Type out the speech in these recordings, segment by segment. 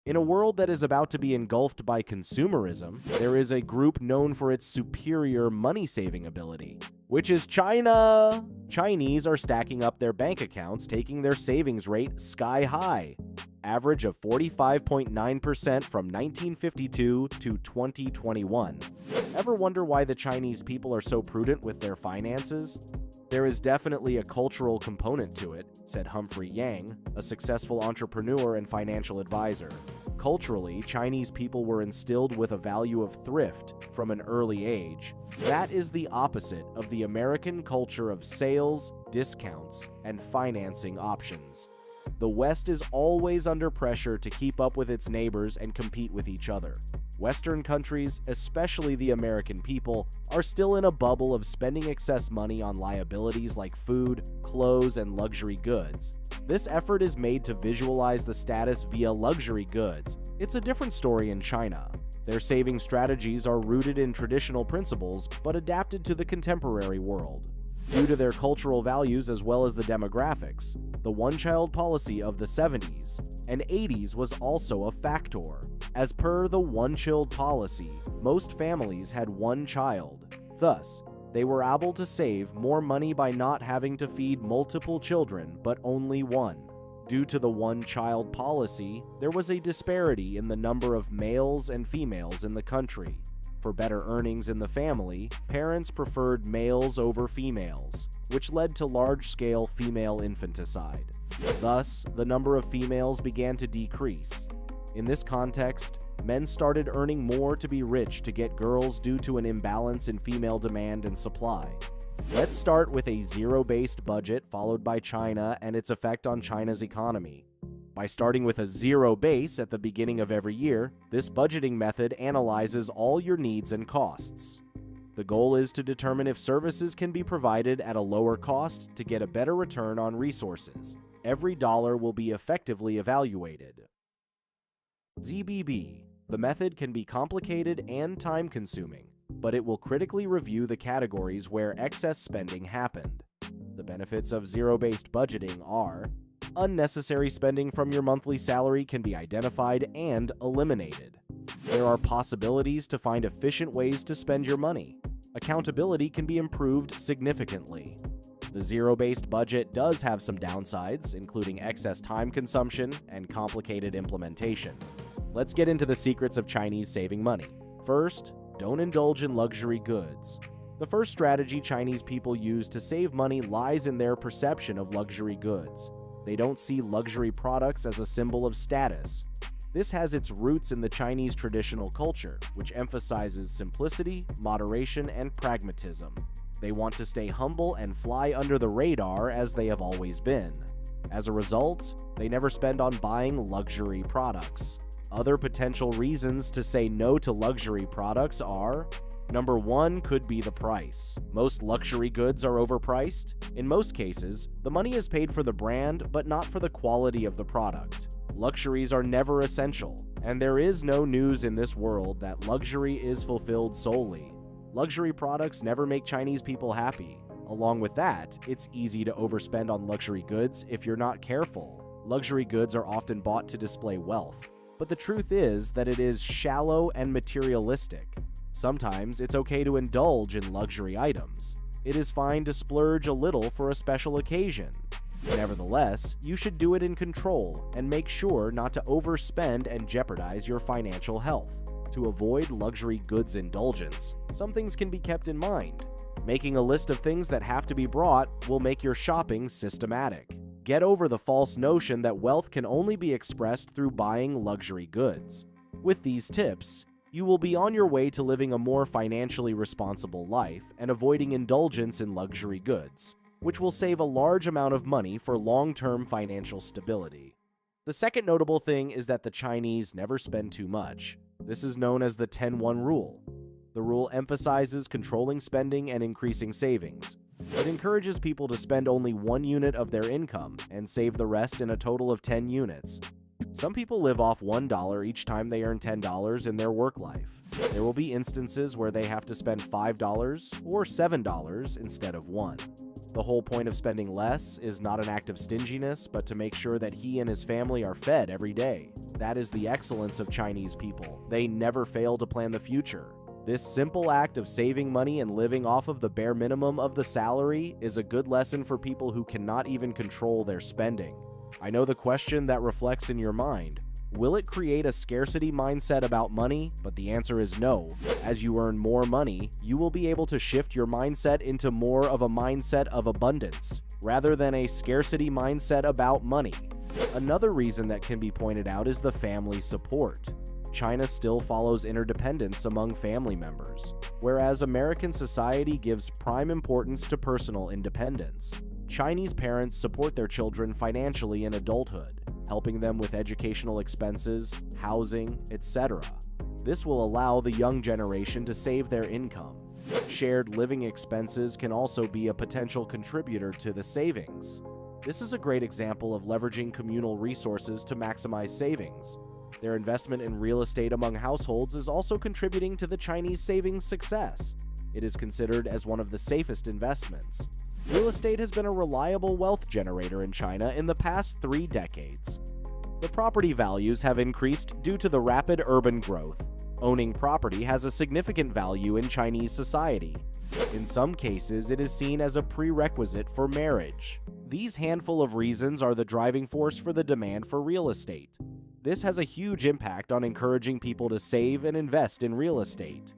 In a world that is about to be engulfed by consumerism, there is a group known for its superior money-saving ability, which is China. Chinese are stacking up their bank accounts, taking their savings rate sky high, average of 45.9% from 1952 to 2021. Ever wonder why the Chinese people are so prudent with their finances? There is definitely a cultural component to it, said Humphrey Yang, a successful entrepreneur and financial advisor. Culturally, Chinese people were instilled with a value of thrift from an early age. That is the opposite of the American culture of sales, discounts, and financing options. The West is always under pressure to keep up with its neighbors and compete with each other. Western countries, especially the American people, are still in a bubble of spending excess money on liabilities like food, clothes, and luxury goods. This effort is made to visualize the status via luxury goods. It's a different story in China. Their saving strategies are rooted in traditional principles, but adapted to the contemporary world. Due to their cultural values as well as the demographics, the one-child policy of the 70s and 80s was also a factor. As per the one-child policy, most families had one child. Thus, they were able to save more money by not having to feed multiple children, but only one. Due to the one-child policy, there was a disparity in the number of males and females in the country. For better earnings in the family, parents preferred males over females, which led to large-scale female infanticide. Thus, the number of females began to decrease. In this context, men started earning more to be rich to get girls due to an imbalance in female demand and supply. Let's start with a zero-based budget followed by China and its effect on China's economy. By starting with a zero base at the beginning of every year, this budgeting method analyzes all your needs and costs. The goal is to determine if services can be provided at a lower cost to get a better return on resources. Every dollar will be effectively evaluated. ZBB. The method can be complicated and time-consuming, but it will critically review the categories where excess spending happened. The benefits of zero-based budgeting are: unnecessary spending from your monthly salary can be identified and eliminated. There are possibilities to find efficient ways to spend your money. Accountability can be improved significantly. The zero-based budget does have some downsides, including excess time consumption and complicated implementation. Let's get into the secrets of Chinese saving money. First, don't indulge in luxury goods. The first strategy Chinese people use to save money lies in their perception of luxury goods. They don't see luxury products as a symbol of status. This has its roots in the Chinese traditional culture, which emphasizes simplicity, moderation, and pragmatism. They want to stay humble and fly under the radar as they have always been. As a result, they never spend on buying luxury products. Other potential reasons to say no to luxury products are: Number 1 could be the price. Most luxury goods are overpriced. In most cases, the money is paid for the brand, but not for the quality of the product. Luxuries are never essential, and there is no news in this world that luxury is fulfilled solely. Luxury products never make Chinese people happy. Along with that, it's easy to overspend on luxury goods if you're not careful. Luxury goods are often bought to display wealth, but the truth is that it is shallow and materialistic. Sometimes it's okay to indulge in luxury items. It is fine to splurge a little for a special occasion. Nevertheless, you should do it in control and make sure not to overspend and jeopardize your financial health. To avoid luxury goods indulgence, some things can be kept in mind. Making a list of things that have to be brought will make your shopping systematic. Get over the false notion that wealth can only be expressed through buying luxury goods. With these tips, you will be on your way to living a more financially responsible life and avoiding indulgence in luxury goods, which will save a large amount of money for long-term financial stability. The second notable thing is that the Chinese never spend too much. This is known as the 10-1 rule. The rule emphasizes controlling spending and increasing savings. It encourages people to spend only 1 unit of their income and save the rest in a total of 10 units. Some people live off $1 each time they earn $10 in their work life. There will be instances where they have to spend $5 or $7 instead of $1. The whole point of spending less is not an act of stinginess, but to make sure that he and his family are fed every day. That is the excellence of Chinese people. They never fail to plan the future. This simple act of saving money and living off of the bare minimum of the salary is a good lesson for people who cannot even control their spending. I know the question that reflects in your mind. Will it create a scarcity mindset about money? But the answer is no. As you earn more money, you will be able to shift your mindset into more of a mindset of abundance, rather than a scarcity mindset about money. Another reason that can be pointed out is the family support. China still follows interdependence among family members, whereas American society gives prime importance to personal independence. Chinese parents support their children financially in adulthood, helping them with educational expenses, housing, etc. This will allow the young generation to save their income. Shared living expenses can also be a potential contributor to the savings. This is a great example of leveraging communal resources to maximize savings. Their investment in real estate among households is also contributing to the Chinese savings success. It is considered as one of the safest investments. Real estate has been a reliable wealth generator in China in the past 3 decades. The property values have increased due to the rapid urban growth. Owning property has a significant value in Chinese society. In some cases, it is seen as a prerequisite for marriage. These handful of reasons are the driving force for the demand for real estate. This has a huge impact on encouraging people to save and invest in real estate.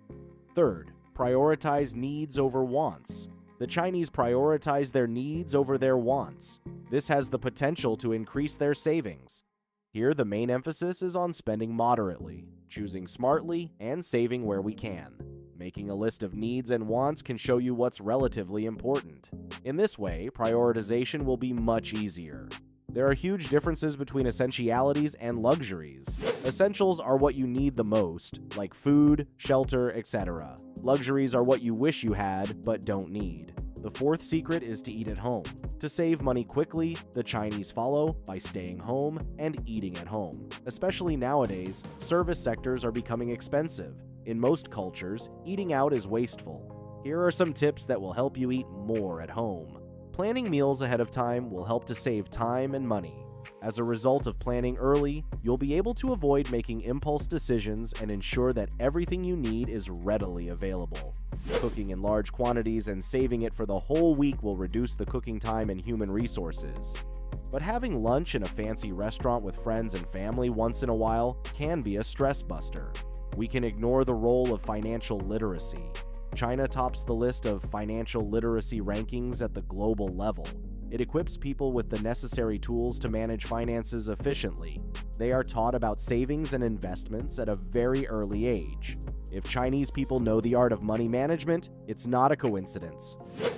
Third, prioritize needs over wants. The Chinese prioritize their needs over their wants. This has the potential to increase their savings. Here, the main emphasis is on spending moderately, choosing smartly, and saving where we can. Making a list of needs and wants can show you what's relatively important. In this way, prioritization will be much easier. There are huge differences between essentialities and luxuries. Essentials are what you need the most, like food, shelter, etc. Luxuries are what you wish you had, but don't need. The fourth secret is to eat at home. To save money quickly, the Chinese follow by staying home and eating at home. Especially nowadays, service sectors are becoming expensive. In most cultures, eating out is wasteful. Here are some tips that will help you eat more at home. Planning meals ahead of time will help to save time and money. As a result of planning early, you'll be able to avoid making impulse decisions and ensure that everything you need is readily available. Cooking in large quantities and saving it for the whole week will reduce the cooking time and human resources. But having lunch in a fancy restaurant with friends and family once in a while can be a stress buster. We can ignore the role of financial literacy. China tops the list of financial literacy rankings at the global level. It equips people with the necessary tools to manage finances efficiently. They are taught about savings and investments at a very early age. If Chinese people know the art of money management, it's not a coincidence.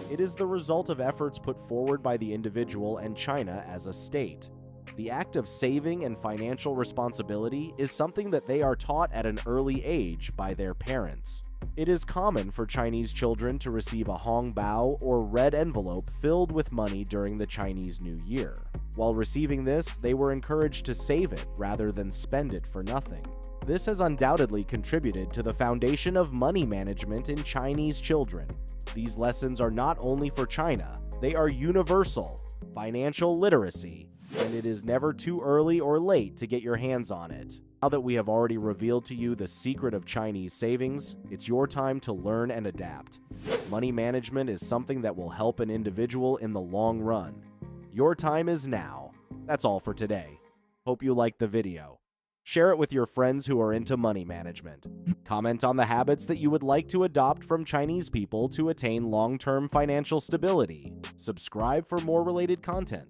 It is the result of efforts put forward by the individual and China as a state. The act of saving and financial responsibility is something that they are taught at an early age by their parents. It is common for Chinese children to receive a hongbao or red envelope filled with money during the Chinese New Year. While receiving this, they were encouraged to save it rather than spend it for nothing. This has undoubtedly contributed to the foundation of money management in Chinese children. These lessons are not only for China, they are universal. Financial literacy, and it is never too early or late to get your hands on it. Now that we have already revealed to you the secret of Chinese savings, it's your time to learn and adapt. Money management is something that will help an individual in the long run. Your time is now. That's all for today. Hope you liked the video. Share it with your friends who are into money management. Comment on the habits that you would like to adopt from Chinese people to attain long-term financial stability. Subscribe for more related content.